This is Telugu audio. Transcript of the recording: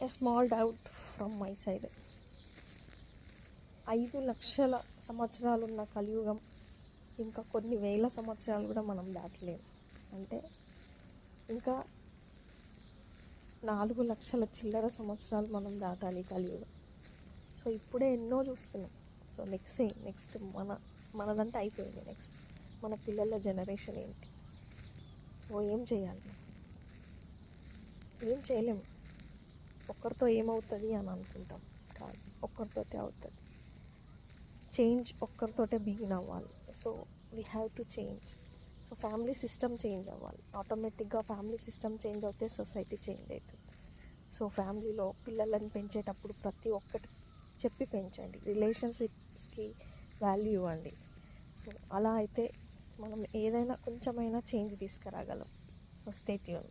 A small doubt from my side. 5 లక్షల సంవత్సరాలున్న కలియుగం ఇంకా కొన్ని వేల సంవత్సరాలు కూడా మనం దాటలేము. అంటే ఇంకా 4 లక్షల చిల్లర సంవత్సరాలు మనం దాటాలి కలియుగం. సో ఇప్పుడే ఎన్నో చూస్తున్నాం. సో నెక్స్ట్ మనదంటే అయిపోయింది. నెక్స్ట్ మన పిల్లల జనరేషన్ ఏంటి? సో ఏం చేయాలి? ఏం చేయలేము. ఒక్కరితో ఏమవుతుంది అని అనుకుంటాం, కాదు, ఒక్కరితోటే అవుతుంది. చేంజ్ ఒక్కరితోటే బిగిన్ అవ్వాలి. So we have to change. So family system change అవ్వాలి. ఆటోమేటిక్గా ఫ్యామిలీ సిస్టమ్ చేంజ్ అవుతే సొసైటీ చేంజ్ అవుతుంది. సో ఫ్యామిలీలో పిల్లలను పెంచేటప్పుడు ప్రతి ఒక్కటి చెప్పి పెంచండి. రిలేషన్షిప్స్కి వాల్యూ ఇవ్వండి. సో అలా అయితే మనం ఏదైనా కొంచెమైనా చేంజ్ తీసుకురాగలం. So stay tune.